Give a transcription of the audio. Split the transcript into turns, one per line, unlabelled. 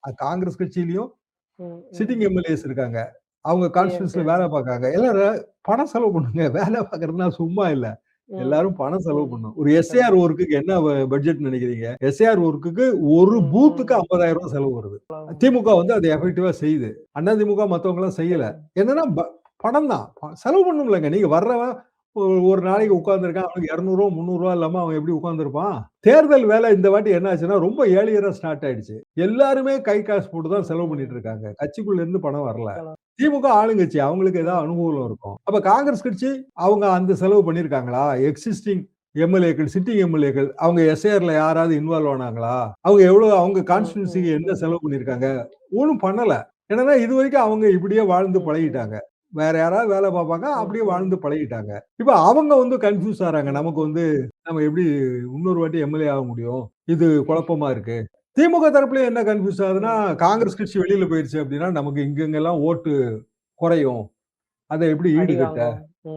காங்கிரஸ் கட்சியிலயும்
ம், ம்.
Sitting MLAs இருக்காங்க. அவங்க கான்ஸ்டிடியூன்சில
டிஎம்கே.
வேலை பார்க்குறாங்க. எல்லாரும் பணம் செலவு பண்ணுங்க. வேலை பார்க்கறதுனா சும்மா இல்ல.
ம்,
எல்லாரும் பணம் செலவு
ம்.
பண்ணணும். ஒரு எஸ்ஏஆர்
கண்டிப்பா.
ஒர்க்குக்கு என்ன பட்ஜெட் நினைக்கிறீங்க? எஸ்ஏஆர் ஒர்க்குக்கு ஒரு
ம்,
பூத்துக்கு
ம்.
ரூ. 50,000 செலவு வருது. திமுக வந்து அத எஃபெக்டிவா செய்யுது. அதிமுக மத்தவங்கலாம் செய்யல.
சரிங்க.
என்னன்னா பணம் தான். செலவு பண்ணணும்லங்க. நீங்க வர்றவன் ஒரு நாளைக்கு
ம்.
உட்கார்ந்திருக்கான். அவனுக்கு ரூ. 200 300 இல்லாம அவன் எப்படி உட்கார்ந்திருப்பான்? தேர்தல் வேலை இந்த வாட்டி என்ன ஆச்சுன்னா, ரொம்ப ஏர்லியரா ஸ்டார்ட் ஆயிடுச்சு. எல்லாருமே கை காசு போட்டு தான்
ம்,
செலவு பண்ணிட்டு
ம்.
இருக்காங்க. கட்சிக்குள்ள இருந்து பணம் வரல.
இருக்கலாம்.
திமுக ஆளுங்கட்சி. அவங்களுக்கு
ம்,
ஏதாவது
ம்.
அனுகூலம் இருக்கும். அப்ப காங்கிரஸ் கட்சி அவங்க அந்த செலவு பண்ணியிருக்காங்களா? எக்ஸிஸ்டிங் எம்எல்ஏக்கள், சிட்டிங் எம்எல்ஏக்கள் அவங்க எஸ்ஏஆர்ல யாராவது இன்வால்வ் ஆனாங்களா? அவங்க எவ்வளவு அவங்க
ம்,
கான்ஸ்டிட்யூன்சிக்கு
ம்,
என்ன
ம்.
செலவு பண்ணியிருக்காங்க? ஒண்ணும் பண்ணல. என்னன்னா இதுவரைக்கும் அவங்க இப்படியே வாழ்ந்து
ம், ம்.
பழகிட்டாங்க. வேற யாராவது வேலை பார்ப்பாங்க.
ம்,
அப்படியே
ம்.
வாழ்ந்து பழகிட்டாங்க. இப்ப அவங்க வந்து கன்ஃப்யூஸ் ஆறாங்க.
ம்,
நமக்கு
ம்.
வந்து நம்ம எப்படி இன்னொரு வாட்டி எம்எல்ஏ ஆக முடியும்? இது குழப்பமா இருக்கு. திமுக தரப்புலயும் என்ன கன்ஃப்யூஸ் ஆகுதுன்னா,
ம்.
காங்கிரஸ் கட்சி வெளியில போயிருச்சு அப்படின்னா, நமக்கு இங்கலாம் ஓட்டு குறையும். அத எப்படி
அடி
ஈடுகட்ட?
வாங்கும்.